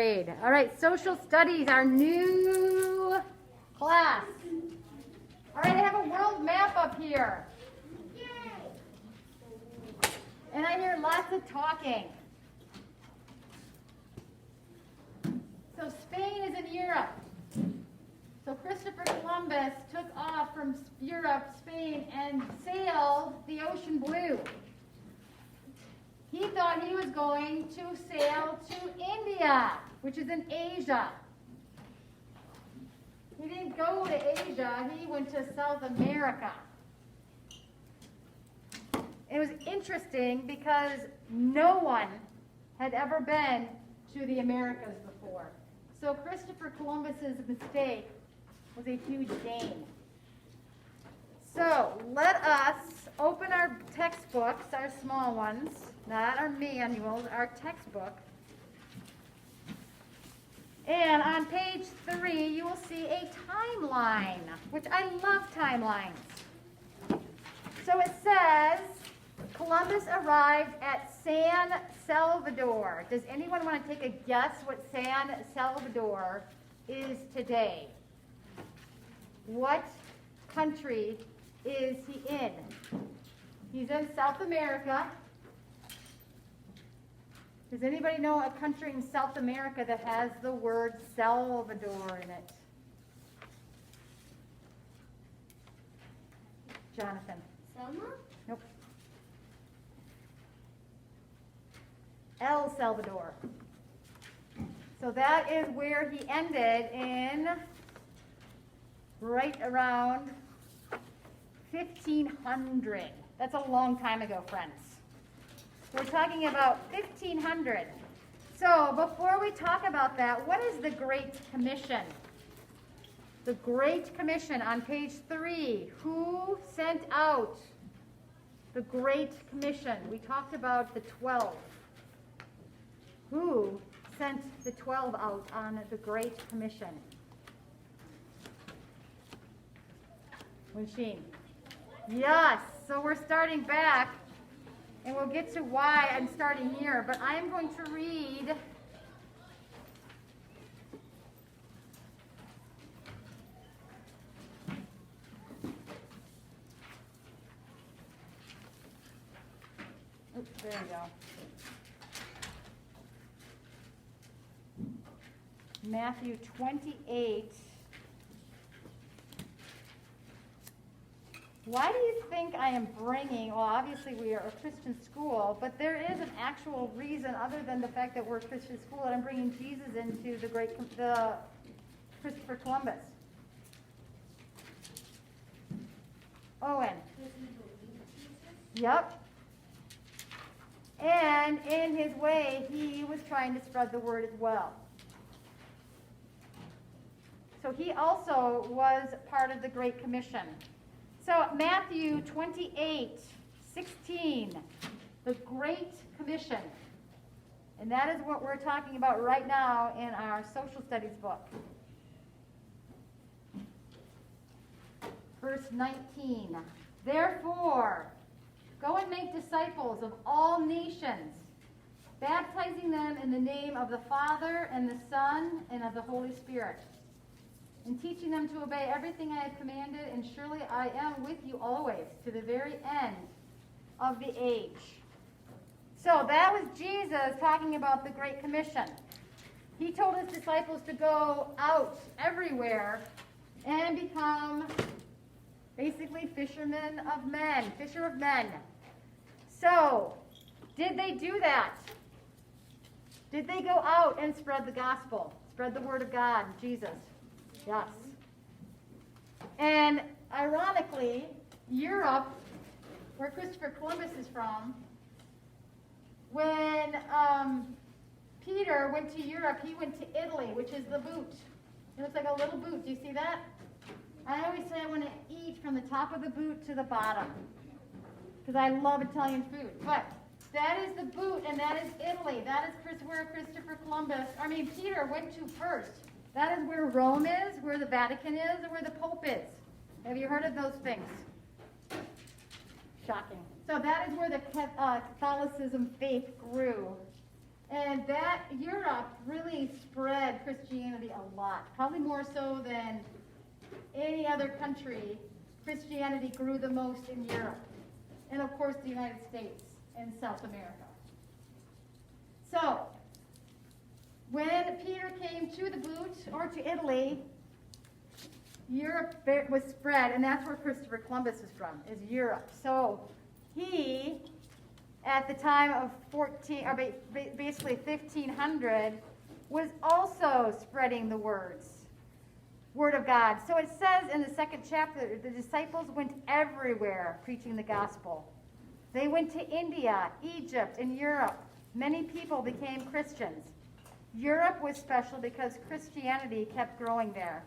grade. All right, social studies, our new class. All right, I have a world map up here. And I hear lots of talking. So Spain is in Europe. So Christopher Columbus took off from Europe, Spain, and sailed the ocean blue. He thought he was going to sail to India, which is in Asia. He didn't go to Asia, he went to South America. It was interesting because no one had ever been to the Americas before. So Christopher Columbus's mistake was a huge gain. So let us open our textbooks, our small ones, not our manuals, our textbook. And on page 3, you will see a timeline, which I love timelines. So it says, Columbus arrived at San Salvador. Does anyone want to take a guess what San Salvador is today? What country is he in? He's in South America. Does anybody know a country in South America that has the word Salvador in it? Jonathan. Selma? Nope. El Salvador. So that is where he ended in right around 1500. That's a long time ago, friends. We're talking about 1500. So before we talk about that, what is the Great Commission? The Great Commission on page 3. Who sent out the Great Commission? We talked about the 12. Who sent the 12 out on the Great Commission? Winsheen. Yes, so we're starting back, and we'll get to why I'm starting here, but I am going to read oops, there we go. Matthew 28. Why do you think I am bringing, well, obviously we are a Christian school, but there is an actual reason other than the fact that we're a Christian school that I'm bringing Jesus into the Christopher Columbus. Owen. Yep. And in his way, he was trying to spread the word as well. So he also was part of the Great Commission. So Matthew 28:16, the Great Commission. And that is what we're talking about right now in our social studies book. Verse 19, therefore, go and make disciples of all nations, baptizing them in the name of the Father and the Son and of the Holy Spirit, and teaching them to obey everything I have commanded, and surely I am with you always to the very end of the age. So that was Jesus talking about the Great Commission. He told his disciples to go out everywhere and become basically fishermen of men, fisher of men. So, did they do that? Did they go out and spread the gospel, spread the word of God, Jesus? Yes. And ironically, Europe, where Christopher Columbus is from, when Peter went to Europe, he went to Italy, which is the boot. It looks like a little boot. Do you see that? I always say I want to eat from the top of the boot to the bottom because I love Italian food. But that is the boot, and that is Italy. That is where Peter went to first. That is where Rome is, where the Vatican is, and where the Pope is. Have you heard of those things? Shocking. So that is where the Catholicism faith grew. And that Europe really spread spread Christianity a lot, probably more so than any other country. Christianity grew the most in Europe, and of course the United States and South America. So, when Peter came to the boot, or to Italy, Europe was spread, and that's where Christopher Columbus is from, is Europe. So, he, at the time of basically 1500, was also spreading the word of God. So it says in the second chapter, the disciples went everywhere preaching the gospel. They went to India, Egypt, and Europe. Many people became Christians. Europe was special because Christianity kept growing there.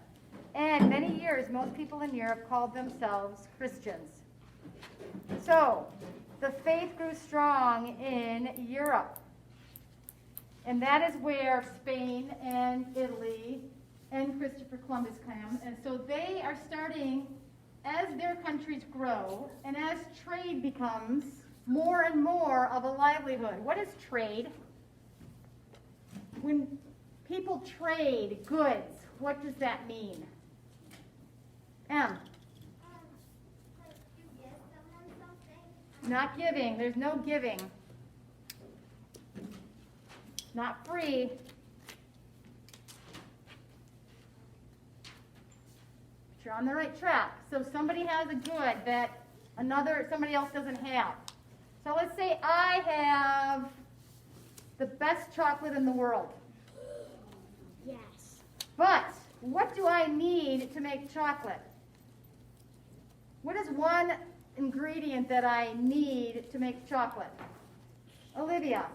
And many years, most people in Europe called themselves Christians. So, the faith grew strong in Europe. And that is where Spain and Italy and Christopher Columbus came. And so they are starting, as their countries grow, and as trade becomes more and more of a livelihood. What is trade? When people trade goods, what does that mean? M. Not giving. There's no giving. Not free. But you're on the right track. So somebody has a good that somebody else doesn't have. So let's say I have the best chocolate in the world. Yes. But what do I need to make chocolate? What is one ingredient that I need to make chocolate? Olivia.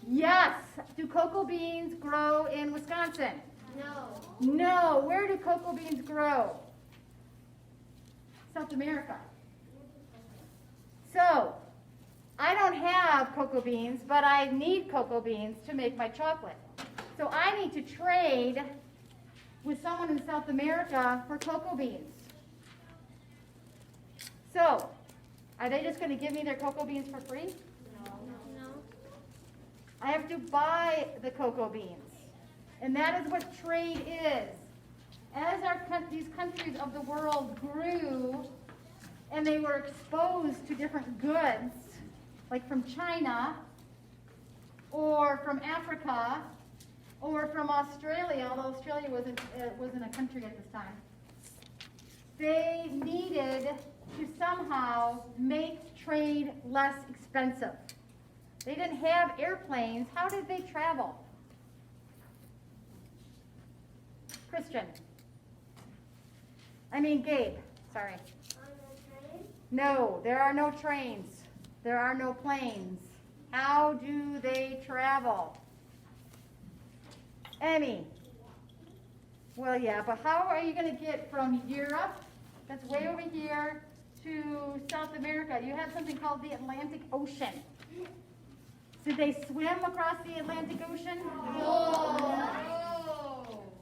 Yes. Do cocoa beans grow in Wisconsin? No. No. Where do cocoa beans grow? South America. So, I don't have cocoa beans, but I need cocoa beans to make my chocolate. So I need to trade with someone in South America for cocoa beans. So, are they just going to give me their cocoa beans for free? No. I have to buy the cocoa beans. And that is what trade is. As these countries of the world grew and they were exposed to different goods, like from China or from Africa or from Australia, although Australia wasn't a country at this time, they needed to somehow make trade less expensive. They didn't have airplanes. How did they travel? Christian. Gabe. Sorry. On the train? No, there are no trains. There are no planes. How do they travel? Emmy. Well, yeah, but how are you going to get from Europe, that's way over here, to South America? You have something called the Atlantic Ocean. Did they swim across the Atlantic Ocean? No.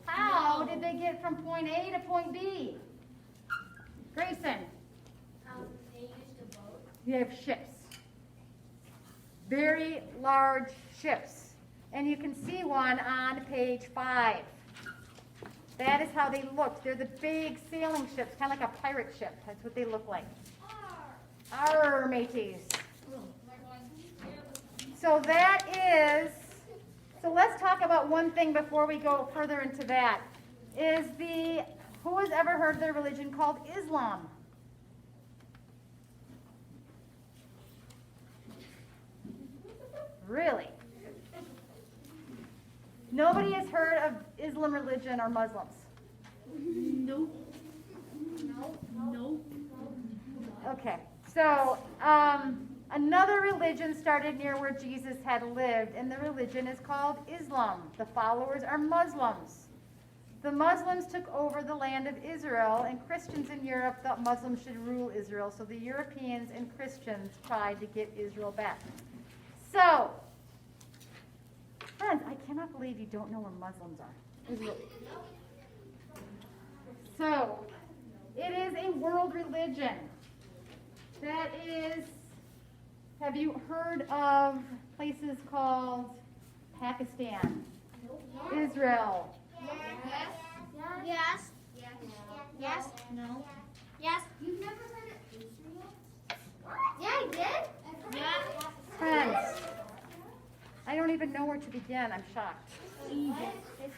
How did they get from point A to point B? Grayson. They used a boat. You have ships. Very large ships. And you can see one on page 5. That is how they looked. They're the big sailing ships, kind of like a pirate ship. That's what they look like. Arr, mateys. So so let's talk about one thing before we go further into that. Who has ever heard of the religion called Islam? Really? Nobody has heard of Islam religion or Muslims? Nope. Okay. So, another religion started near where Jesus had lived, and the religion is called Islam. The followers are Muslims. The Muslims took over the land of Israel, and Christians in Europe thought Muslims should rule Israel, so the Europeans and Christians tried to get Israel back. So, friends, I cannot believe you don't know where Muslims are. Israel. So, it is a world religion. That is, have you heard of places called Pakistan, Israel, Yes. Yes. Yes. No. Yes. You've never heard of Israel? Yeah, I did. Yeah. Friends, I don't even know where to begin. I'm shocked. Yes. Thank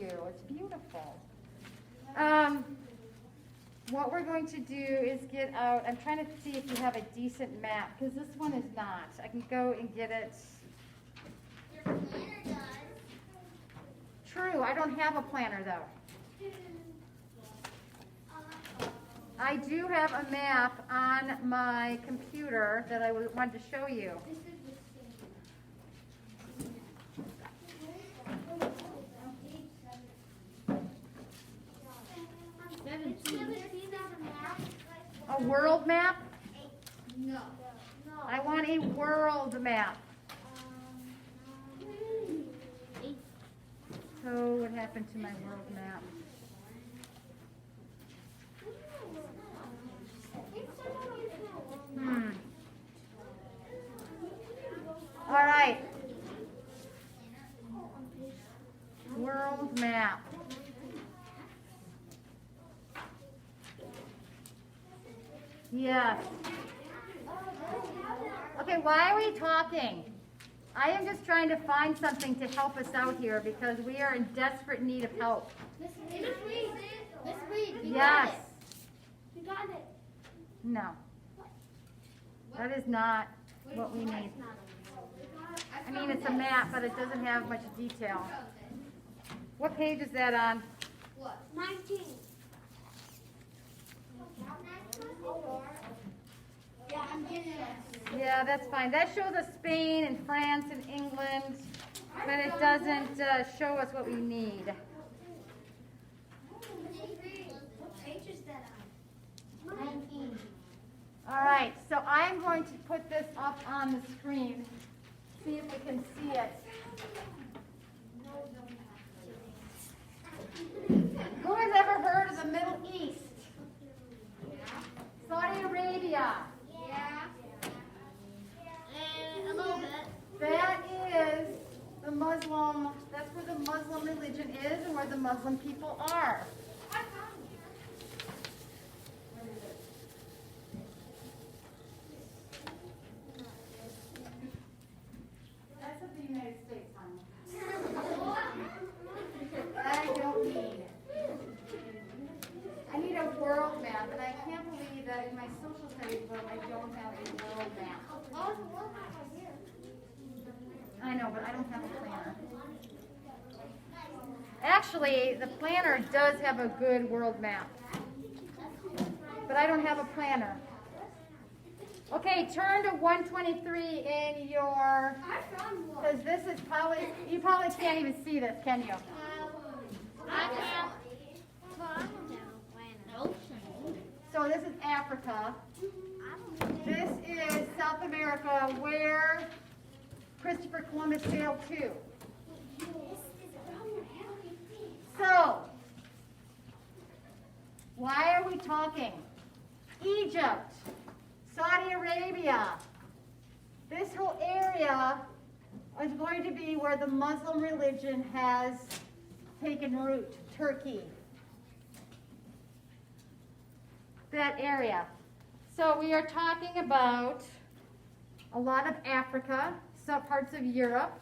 you. It's beautiful. What we're going to do is get out. I'm trying to see if you have a decent map, because this one is not. I can go and get it. Your planner does. True, I don't have a planner though. I do have a map on my computer that I wanted to show you. A world map? No. I want a world map. So what happened to my world map? All right. World map. Yes. Okay, why are we talking? I am just trying to find something to help us out here because we are in desperate need of help. Miss Reed. Miss Reed. Yes. You got it. No. That is not what we need. I mean, it's a map, but it doesn't have much detail. What page is that on? What? 19. Yeah, I'm getting it. Yeah, that's fine. That shows us Spain and France and England, but it doesn't show us what we need. What page is that on? 19. All right, so I'm going to put this up on the screen. See if we can see it. Who has ever heard of the Middle East? Saudi Arabia. Yeah. A little bit. That is the Muslim, that's where the Muslim religion is and where the Muslim people are. That's of the United States, honey. I don't need. I need a world map, and I can't believe that in my social studies book I don't have a world map. Oh, the one right here. I know, but I don't have a planner. Actually, the planner does have a good world map, but I don't have a planner. Okay, turn to 123 in your, because this is probably, you probably can't even see this, can you? I can't. Nope. So this is Africa. This is South America, where Christopher Columbus sailed to. So, why are we talking? Egypt, Saudi Arabia. This whole area is going to be where the Muslim religion has taken root. Turkey. That area. So we are talking about a lot of Africa, some parts of Europe.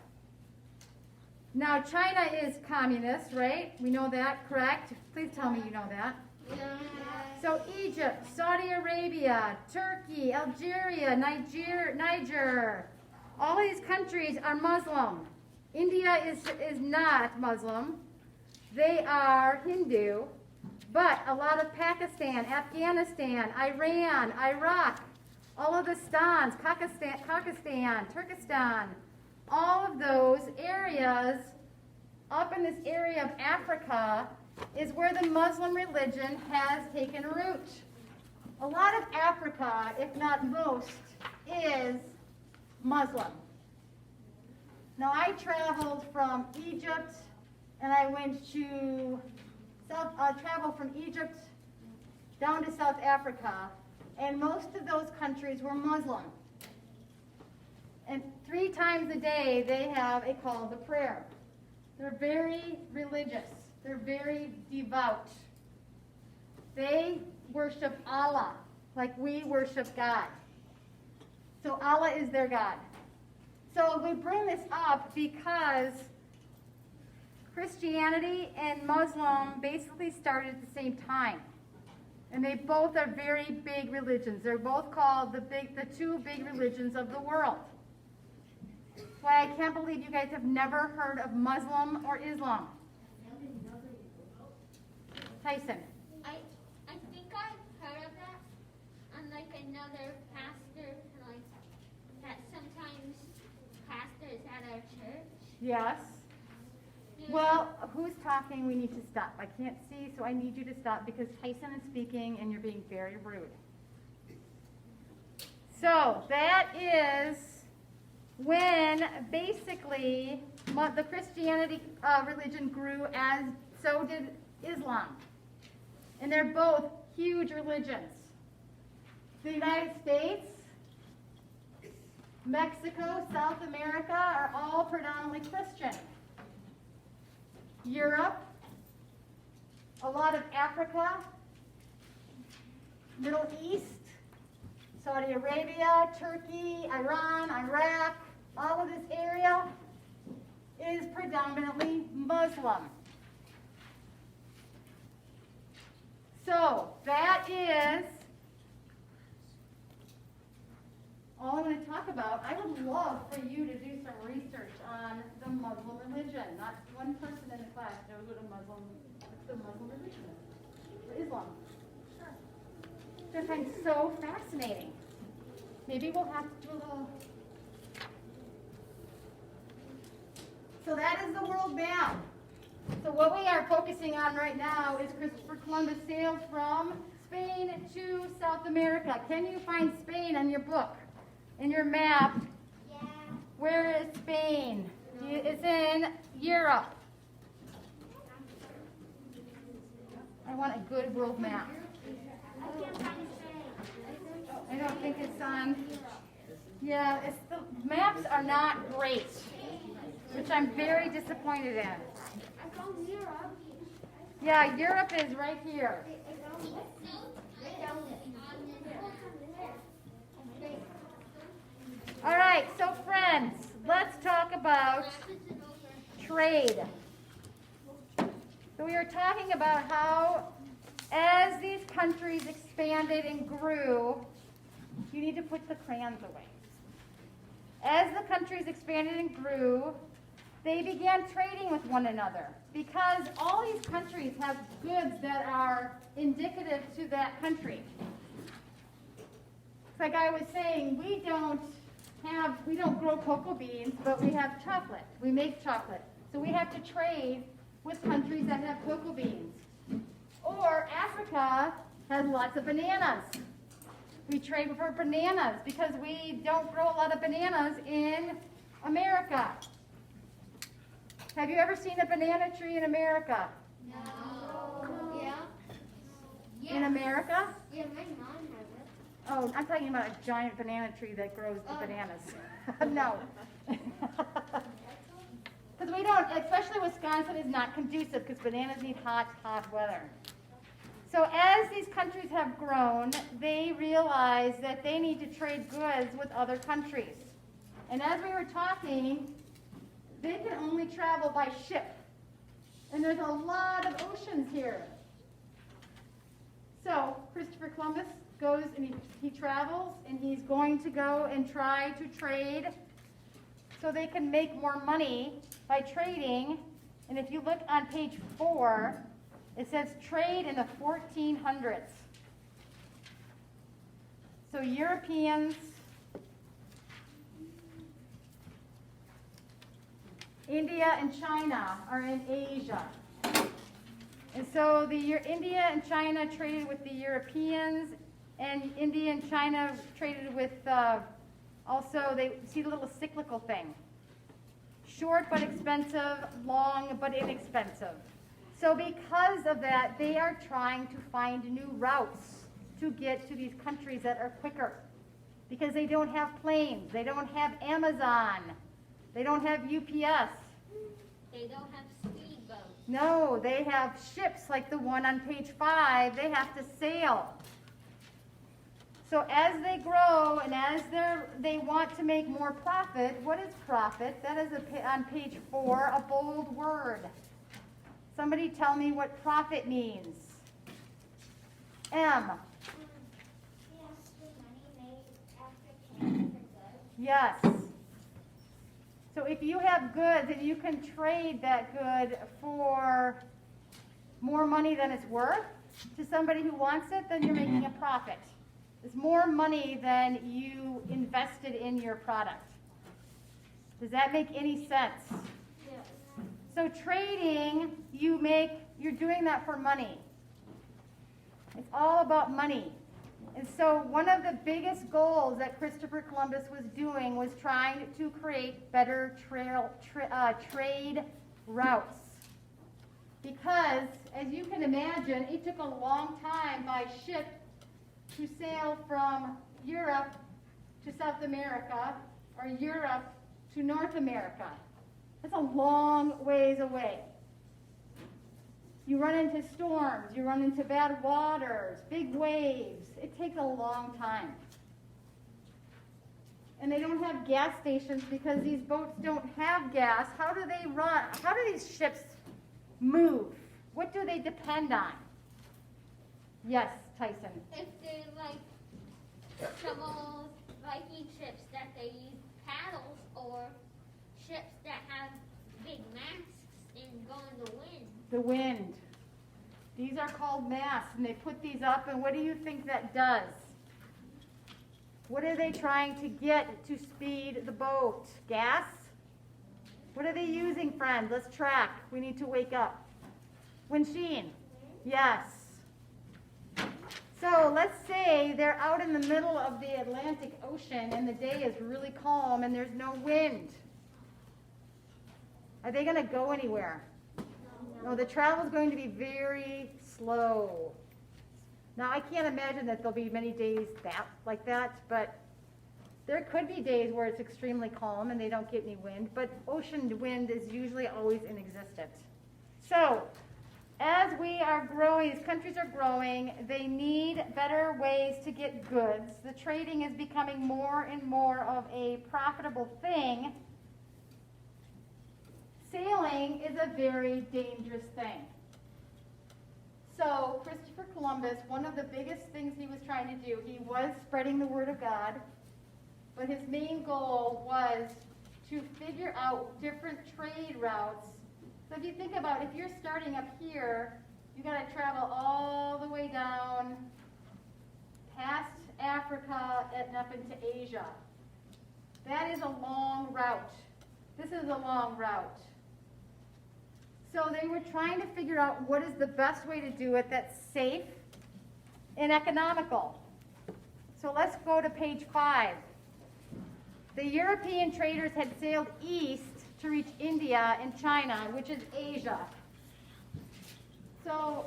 Now China is communist, right? We know that, correct? Please tell me you know that. So Egypt, Saudi Arabia, Turkey, Algeria, Niger, all these countries are Muslim. India is not Muslim. They are Hindu. But a lot of Pakistan, Afghanistan, Iran, Iraq, all of the stans, Pakistan, Turkestan, all of those areas up in this area of Africa is where the Muslim religion has taken root. A lot of Africa, if not most, is Muslim. Now I traveled from Egypt and I went to traveled from Egypt down to South Africa, and most of those countries were Muslim. And 3 times a day they have a call to prayer. They're very religious. They're very devout. They worship Allah like we worship God. So Allah is their God. So we bring this up because Christianity and Muslim basically started at the same time. And they both are very big religions. They're both called the two big religions of the world. That's why I can't believe you guys have never heard of Muslim or Islam. Tyson. I think I've heard of that on like another pastor, like that sometimes pastors at our church. Yes. Yeah. Well, who's talking? We need to stop. I can't see, so I need you to stop because Tyson is speaking and you're being very rude. So that is when basically the Christianity religion grew, as so did Islam. And they're both huge religions. The United States, Mexico, South America are all predominantly Christian. Europe, a lot of Africa, Middle East, Saudi Arabia, Turkey, Iran, Iraq, all of this area is predominantly Muslim. So that is all I'm going to talk about. I would love for you to do some research on the Muslim religion. Not one person in the class knows what the Muslim religion is, or Islam. Which I find so fascinating. Maybe we'll have to do a little. So that is the world map. So what we are focusing on right now is Christopher Columbus sailed from Spain to South America. Can you find Spain on your book, in your map? Yeah. Where is Spain? It's in Europe. I want a good world map. I can't find Spain. I don't think it's on. Yeah, the maps are not great, which I'm very disappointed in. I found Europe. Yeah, Europe is right here. All right, so friends, let's talk about trade. So we were talking about how as these countries expanded and grew, you need to put the crayons away. As the countries expanded and grew, they began trading with one another because all these countries have goods that are indicative to that country. Like I was saying, we don't grow cocoa beans, but we have chocolate. We make chocolate. So we have to trade with countries that have cocoa beans. Or Africa has lots of bananas. We trade for bananas because we don't grow a lot of bananas in America. Have you ever seen a banana tree in America? No. Yeah. In America? Yeah, my mom has it. Oh, I'm talking about a giant banana tree that grows the bananas. No. Because we don't, especially Wisconsin is not conducive because bananas need hot, hot weather. So as these countries have grown, they realize that they need to trade goods with other countries. And as we were talking, they can only travel by ship. And there's a lot of oceans here. So Christopher Columbus goes and he travels and he's going to go and try to trade so they can make more money by trading. And if you look on page 4, it says trade in the 1400s. So Europeans, India and China are in Asia. And so India and China traded with the Europeans, and India and China traded with also, they see the little cyclical thing. Short but expensive, long but inexpensive. So because of that, they are trying to find new routes to get to these countries that are quicker. Because they don't have planes, they don't have Amazon, they don't have UPS. They don't don't have speedboats. No, they have ships like the one on page 5. They have to sail. So as they grow and as they want to make more profit, what is profit? That is on page 4, a bold word. Somebody tell me what profit means. M. Yes, the money made after paying for goods. Yes. So if you have goods and you can trade that good for more money than it's worth to somebody who wants it, then you're making a profit. It's more money than you invested in your product. Does that make any sense? Yes. So trading, you're doing that for money. It's all about money. And so one of the biggest goals that Christopher Columbus was doing was trying to create better trade routes. Because, as you can imagine, it took a long time by ship to sail from Europe to South America or Europe to North America. That's a long ways away. You run into storms, you run into bad waters, big waves. It takes a long time. And they don't have gas stations because these boats don't have gas. How do they run? How do these ships move? What do they depend on? Yes, Tyson. If they're like some old Viking ships that they use paddles, or ships that have big masts and go in the wind. The wind. These are called masts, and they put these up, and what do you think that does? What are they trying to get to speed the boat? Gas? What are they using, friends? Let's track. We need to wake up. Windshield. Yes. So let's say they're out in the middle of the Atlantic Ocean, and the day is really calm, and there's no wind. Are they going to go anywhere? No, the travel is going to be very slow. Now, I can't imagine that there'll be many days like that, but there could be days where it's extremely calm and they don't get any wind, but ocean wind is usually always in existence. So, as we are growing, as countries are growing, they need better ways to get goods. The trading is becoming more and more of a profitable thing. Sailing is a very dangerous thing. So Christopher Columbus, one of the biggest things he was trying to do, he was spreading the word of God, but his main goal was to figure out different trade routes. So if you think about it, if you're starting up here, you got to travel all the way down past Africa and up into Asia. That is a long route. This is a long route. So they were trying to figure out what is the best way to do it that's safe and economical. So let's go to page 5. The European traders had sailed east to reach India and China, which is Asia. So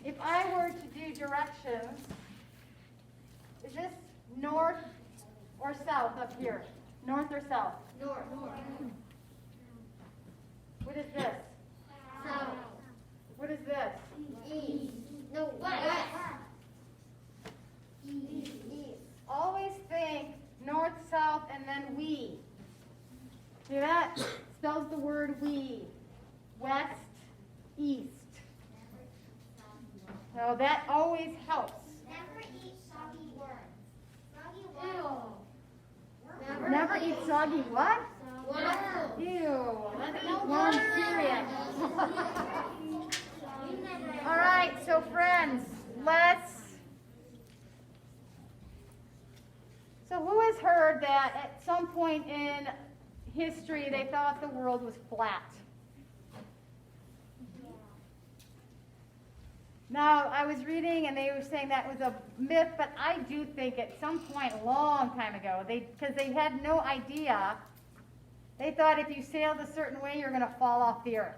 if I were to do directions, is this north or south up here? North or south? North. What is this? South. What is this? East. No, west. East. Always think north, south, and then we. See that? Spells the word we. West, east. So that always helps. Never eat soggy worms. Soggy worms. Never eat soggy what? Worms. Ew. Let's eat worms, period. All right, so friends, So who has heard that at some point in history they thought the world was flat? Now, I was reading and they were saying that was a myth, but I do think at some point a long time ago, because they had no idea, they thought if you sailed a certain way, you're going to fall off the earth.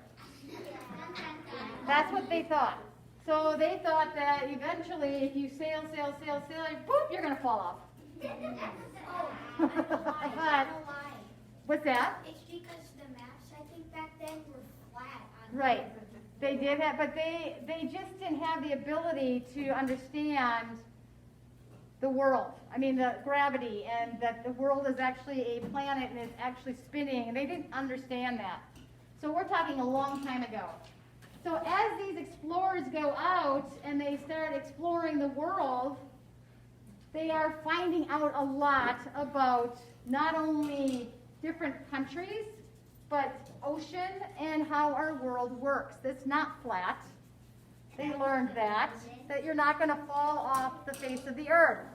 That's what they thought. So they thought that eventually if you sail, boop, you're going to fall off. But, what's that? It's because the Right. They did have, but they just didn't have the ability to understand the world. I mean, the gravity, and that the world is actually a planet and it's actually spinning, and they didn't understand that. So we're talking a long time ago. So as these explorers go out and they start exploring the world, they are finding out a lot about not only different countries, but ocean and how our world works. It's not flat. They learned that you're not going to fall off the face of the earth.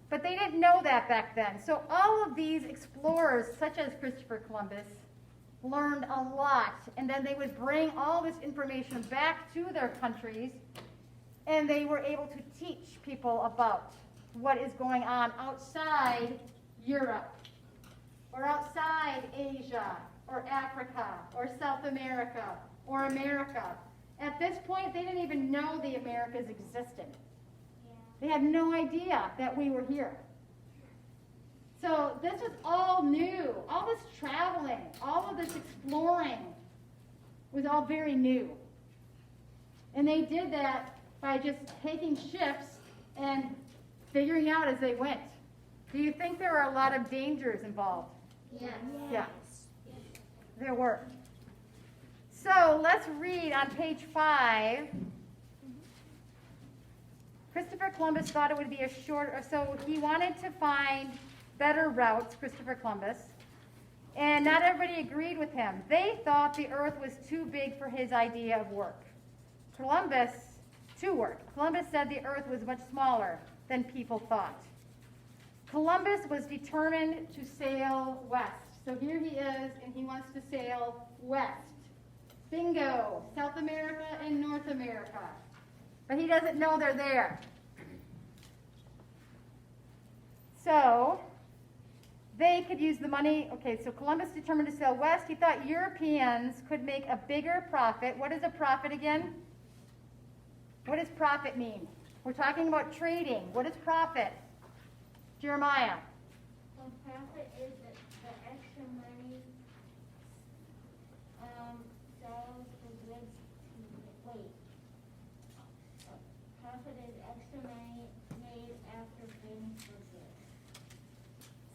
But they didn't know that back then. So all of these explorers, such as Christopher Columbus, learned a lot. And then they would bring all this information back to their countries, and they were able to teach people about what is going on outside Europe, or outside Asia, or Africa, or South America, or America. At this point, they didn't even know the Americas existed. They had no idea that we were here. So this was all new. All this traveling, all of this exploring was all very new. And they did that by just taking ships and figuring out as they went. Do you think there were a lot of dangers involved? Yes. Yeah, there were. So let's read on page 5. Christopher Columbus thought it would be a shorter, so he wanted to find better routes, Christopher Columbus, and not everybody agreed with him. They thought the earth was too big for his idea of work. Columbus said the earth was much smaller than people thought. Columbus was determined to sail west. So here he is, and he wants to sail west. Bingo, South America and North America. But he doesn't know they're there. So they could use the money. Okay, so Columbus determined to sail west. He thought Europeans could make a bigger profit. What is a profit again? What does profit mean? We're talking about trading. What is profit? Jeremiah. Well, profit is the extra money sells the goods to wait. Profit is extra money made after paying for goods.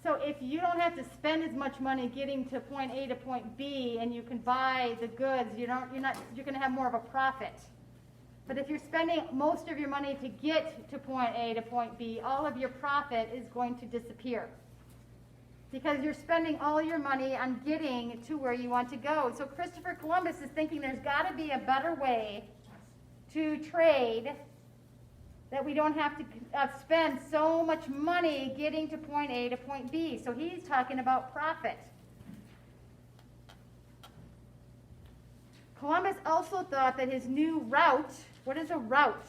So if you don't have to spend as much money getting to point A to point B, and you can buy the goods, you're going to have more of a profit. But if you're spending most of your money to get to point A to point B, all of your profit is going to disappear. Because you're spending all your money on getting to where you want to go. So Christopher Columbus is thinking there's got to be a better way to trade, that we don't have to spend so much money getting to point A to point B. So he's talking about profit. Columbus also thought that his new route, what is a route?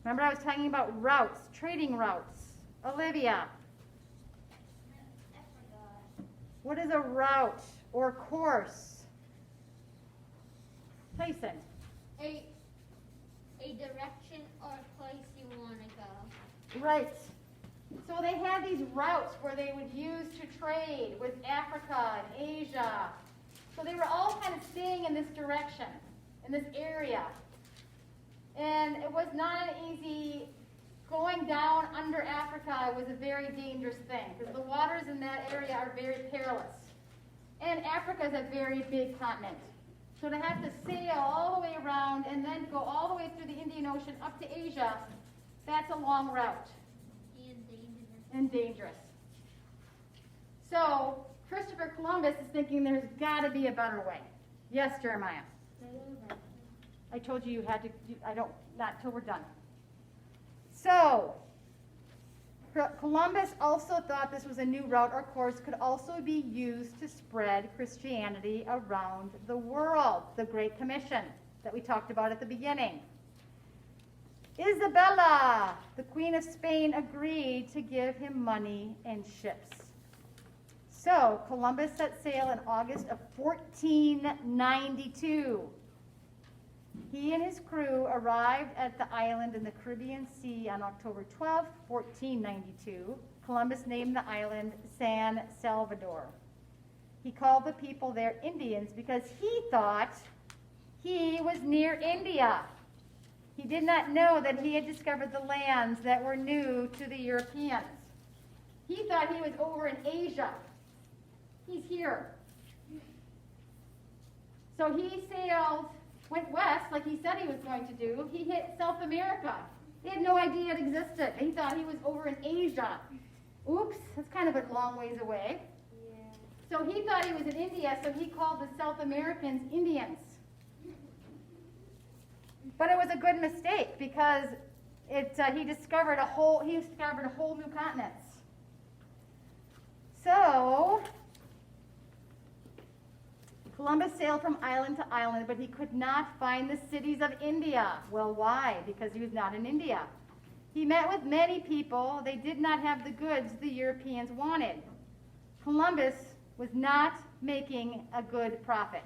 Remember I was talking about routes, trading routes. Olivia, I forgot. what is a route or course? Tyson. A direction or place you want to go. Right. So they had these routes where they would use to trade with Africa and Asia. So they were all kind of staying in this direction, in this area. And it was not an easy, going down under Africa was a very dangerous thing, because the waters in that area are very perilous. And Africa is a very big continent. So to have to sail all the way around and then go all the way through the Indian Ocean up to Asia, that's a long route. And dangerous. So Christopher Columbus is thinking there's got to be a better way. Yes, Jeremiah. I told you you had to, not till we're done. So, Columbus also thought this was a new route or course could also be used to spread Christianity around the world, the Great Commission that we talked about at the beginning. Isabella, the Queen of Spain, agreed to give him money and ships. So, Columbus set sail in August of 1492. He and his crew arrived at the island in the Caribbean Sea on October 12, 1492. Columbus named the island San Salvador. He called the people there Indians because he thought he was near India. He did not know that he had discovered the lands that were new to the Europeans. He thought he was over in Asia. He's here. So he went west like he said he was going to do. He hit South America. He had no idea it existed. He thought he was over in Asia. Oops, that's kind of a long ways away. So he thought he was in India, so he called the South Americans Indians. But it was a good mistake because he discovered a whole new continents. So Columbus sailed from island to island, but he could not find the cities of India. Well, why? Because he was not in India. He met with many people. They did not have the goods the Europeans wanted. Columbus was not making a good profit.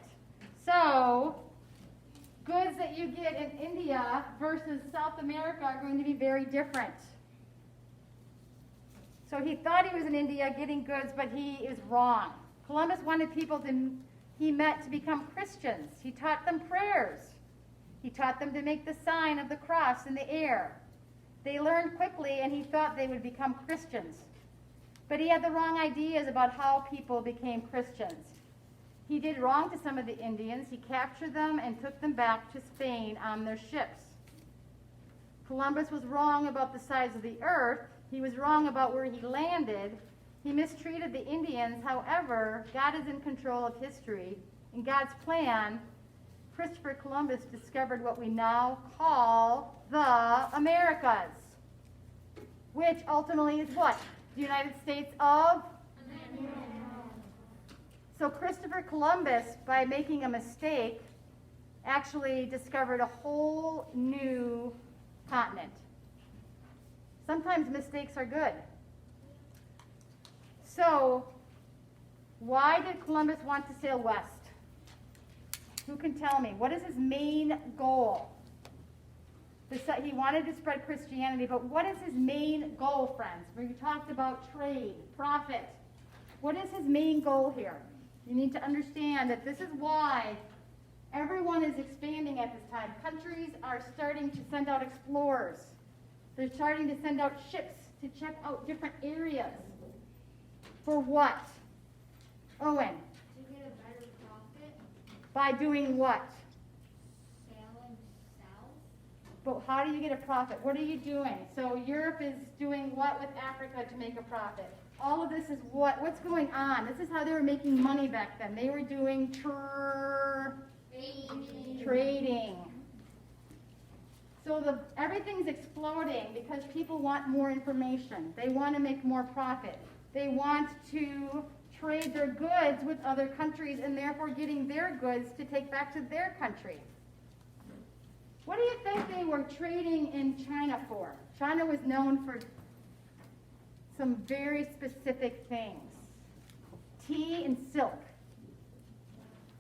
So, goods that you get in India versus South America are going to be very different. So he thought he was in India getting goods, but he is wrong. Columbus wanted people he met to become Christians. He taught them prayers. He taught them to make the sign of the cross in the air. They learned quickly, and he thought they would become Christians. But he had the wrong ideas about how people became Christians. He did wrong to some of the Indians. He captured them and took them back to Spain on their ships. Columbus was wrong about the size of the earth. He was wrong about where he landed. He mistreated the Indians. However, God is in control of history. In God's plan, Christopher Columbus discovered what we now call the Americas, which ultimately is what? The United States of America. So Christopher Columbus, by making a mistake, actually discovered a whole new continent. Sometimes mistakes are good. So, why did Columbus want to sail west? Who can tell me? What is his main goal? He wanted to spread Christianity, but what is his main goal, friends? We talked about trade, profit. What is his main goal here? You need to understand that this is why everyone is expanding at this time. Countries are starting to send out explorers. They're starting to send out ships to check out different areas. For what? Owen? To get a better profit. By doing what? Sailing south. But how do you get a profit? What are you doing? So Europe is doing what with Africa to make a profit? All of this is what's going on. This is how they were making money back then. They were doing trading. So everything's exploding because people want more information. They want to make more profit. They want to trade their goods with other countries and therefore getting their goods to take back to their country. What do you think they were trading in China for? China was known for some very specific things. Tea and silk.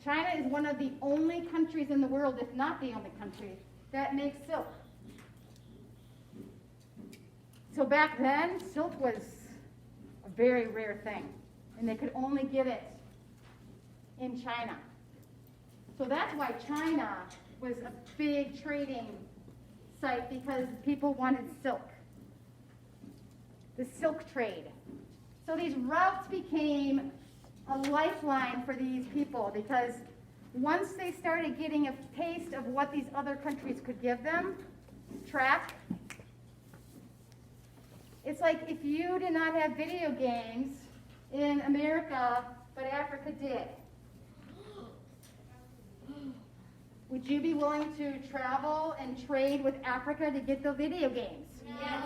China is one of the only countries in the world, if not the only country, that makes silk. So back then, silk was a very rare thing, and they could only get it in China. So that's why China was a big trading site, because people wanted silk. The silk trade. So these routes became a lifeline for these people, because once they started getting a taste of what these other countries could give them, it's like if you did not have video games in America, but Africa did. Would you be willing to travel and trade with Africa to get the video games? Yes.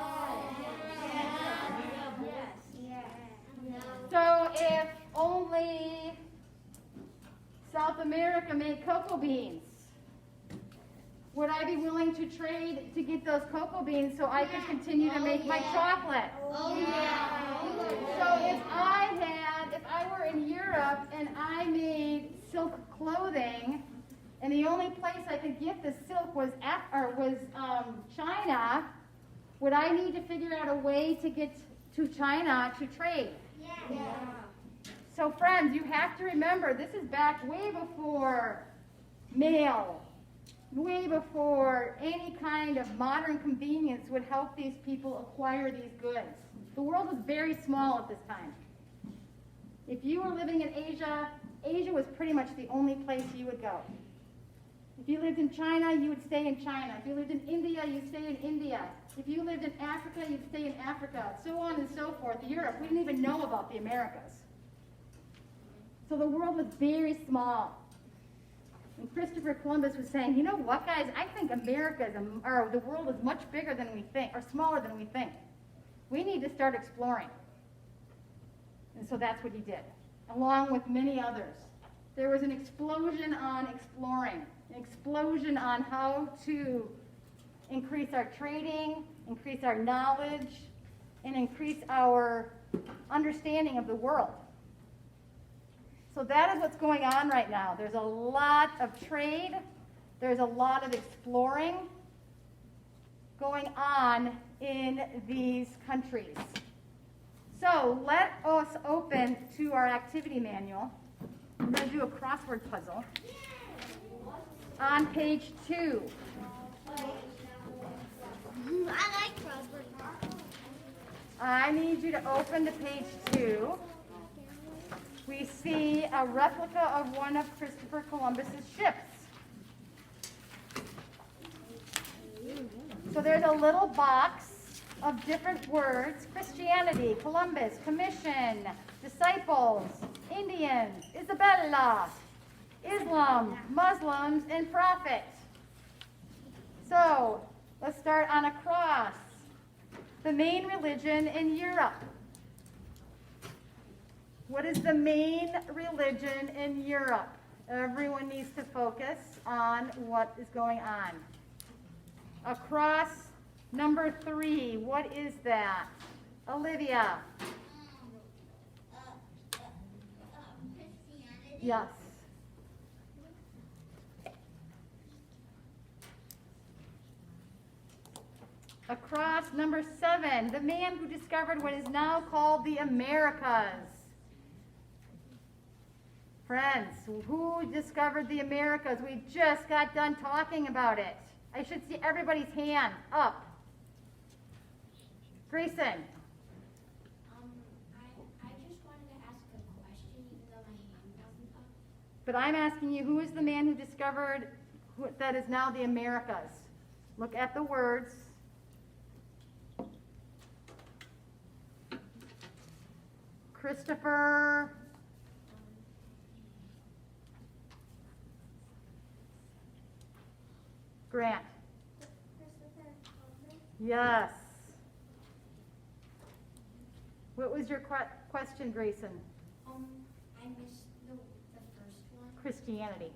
So if only South America made cocoa beans, would I be willing to trade to get those cocoa beans so I could continue to make my chocolate? Oh, yeah. So if I were in Europe and I made silk clothing, and the only place I could get the silk was China, would I need to figure out a way to get to China to trade? Yeah. So friends, you have to remember, this is back way before mail, way before any kind of modern convenience would help these people acquire these goods. The world was very small at this time. If you were living in Asia, Asia was pretty much the only place you would go. If you lived in China, you would stay in China. If you lived in India, you'd stay in India. If you lived in Africa, you'd stay in Africa, so on and so forth. Europe, we didn't even know about the Americas. So the world was very small. And Christopher Columbus was saying, you know what, guys, I think America or the world is much bigger than we think, or smaller than we think. We need to start exploring. And so that's what he did, along with many others. There was an explosion on exploring, an explosion on how to increase our trading, increase our knowledge, and increase our understanding of the world. So that is what's going on right now. There's a lot of trade. There's a lot of exploring going on in these countries. So let us open to our activity manual. I'm going to do a crossword puzzle on page 2. I like crossword. I need you to open to page 2. We see a replica of one of Christopher Columbus's ships. So there's a little box of different words: Christianity, Columbus, Commission, disciples, Indians, Isabella, Islam, Muslims, and prophet. So let's start on a cross. The main religion in Europe. What is the main religion in Europe? Everyone needs to focus on what is going on. Across number 3, what is that? Olivia. Christianity. Yes. Across number 7, the man who discovered what is now called the Americas. Friends, who discovered the Americas? We just got done talking about it. I should see everybody's hand up. Grayson. I just wanted to ask a question, even though my hand wasn't up. But I'm asking you, who is the man who discovered that is now the Americas? Look at the words. Christopher Grant. Christopher Columbus. Yes. What was your question, Grayson? I missed the first one. Christianity.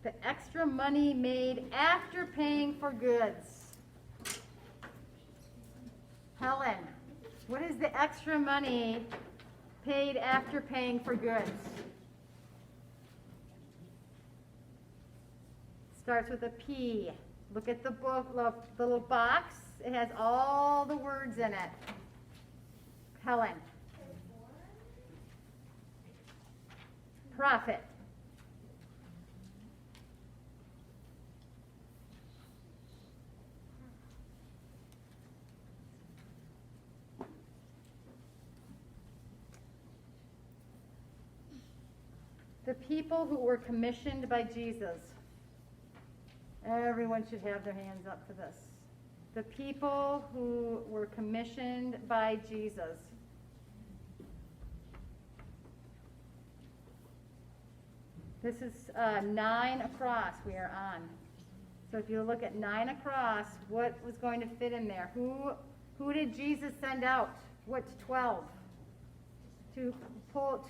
The extra money made after paying for goods. Helen, what is the extra money paid after paying for goods? Starts with a P. Look at the book, the little box. It has all the words in it. Helen. Profit. The people who were commissioned by Jesus. Everyone should have their hands up for this. The people who were commissioned by Jesus. This is 9 across we are on. So if you look at 9 across, what was going to fit in there? Who did Jesus send out? What 12?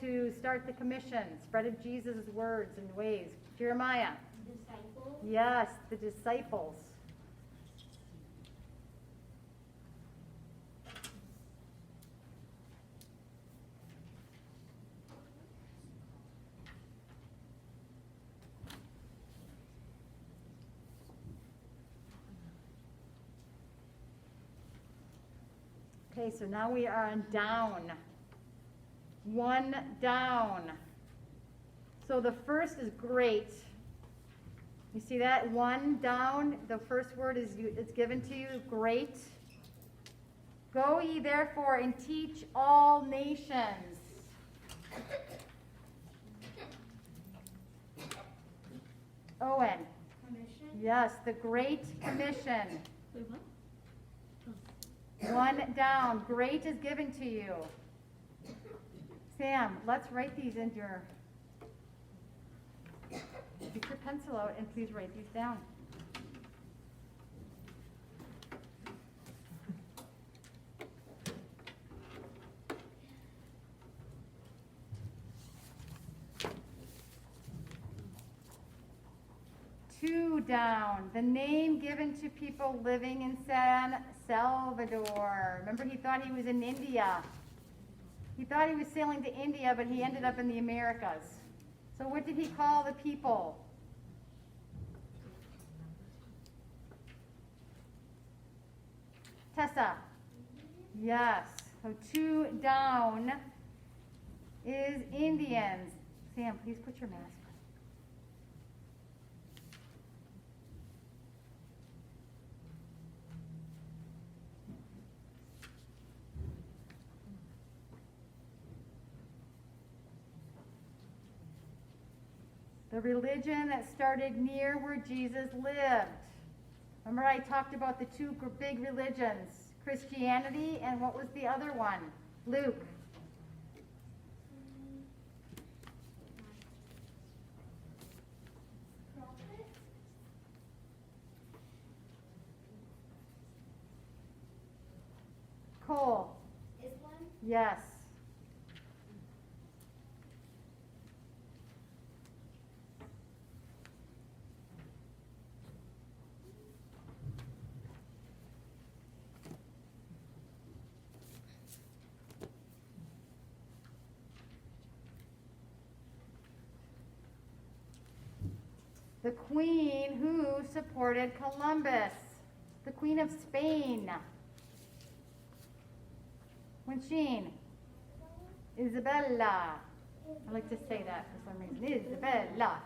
To start the commission, spread of Jesus' words and ways. Jeremiah. Disciples. Yes, the disciples. Okay, so now we are on down. One down. So the first is great. You see that? One down. The first word is it's given to you. Great. Go ye therefore and teach all nations. Owen. Commission? Yes, the Great Commission. One down. Great is given to you. Sam, let's write these into your. Get your pencil out and please write these down. Two down. The name given to people living in San Salvador. Remember, he thought he was in India. He thought he was sailing to India, but he ended up in the Americas. So what did he call the people? Tessa. Yes. So two down is Indians. Sam, please put your mask on. The religion that started near where Jesus lived. Remember I talked about the two big religions, Christianity and what was the other one? Luke. Cole. Islam? Yes. The queen who supported Columbus, the Queen of Spain. Winchine. Isabella. I like to say that for some reason. Isabella.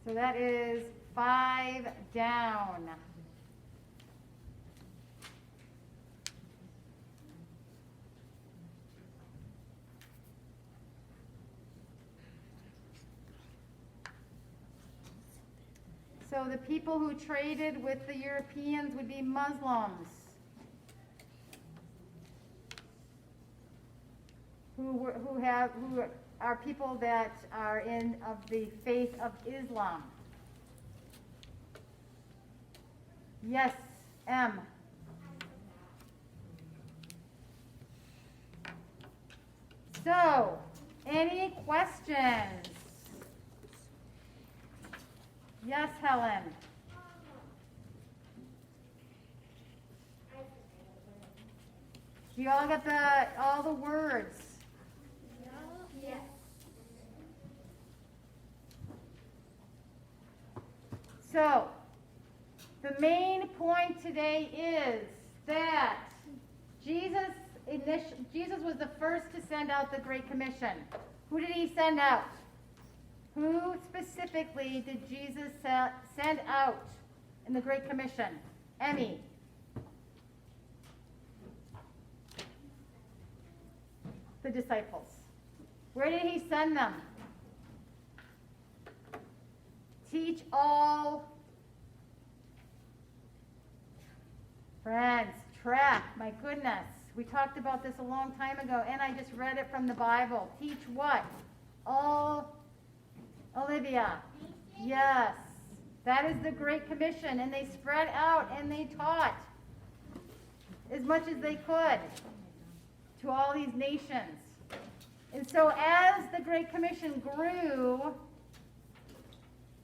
So that is 5 down. So the people who traded with the Europeans would be Muslims, who are people that are of the faith of Islam. Yes, M. So, any questions? Yes, Helen. You all got all the words. Yes. So, the main point today is that Jesus was the first to send out the Great Commission. Who did he send out? Who specifically did Jesus send out in the Great Commission? Emmy. The disciples. Where did he send them? Teach all. Friends, track, my goodness. We talked about this a long time ago, and I just read it from the Bible. Teach what? All. Olivia. Yes. That is the Great Commission. And they spread out and they taught as much as they could to all these nations. And so as the Great Commission grew,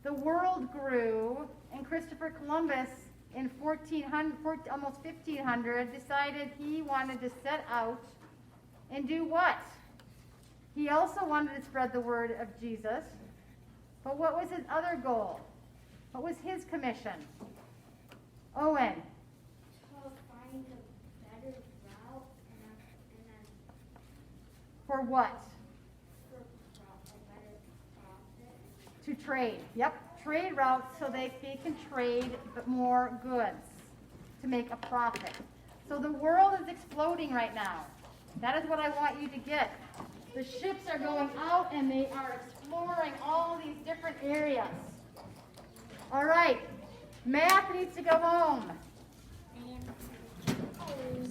the world grew, and Christopher Columbus in 1400, almost 1500, decided he wanted to set out and do what? He also wanted to spread the word of Jesus. But what was his other goal? What was his commission? Owen. To find a better route and then For what? for a better profit. To trade. Yep. Trade routes so they can trade more goods to make a profit. So the world is exploding right now. That is what I want you to get. The ships are going out and they are exploring all these different areas. All right. Math needs to go home.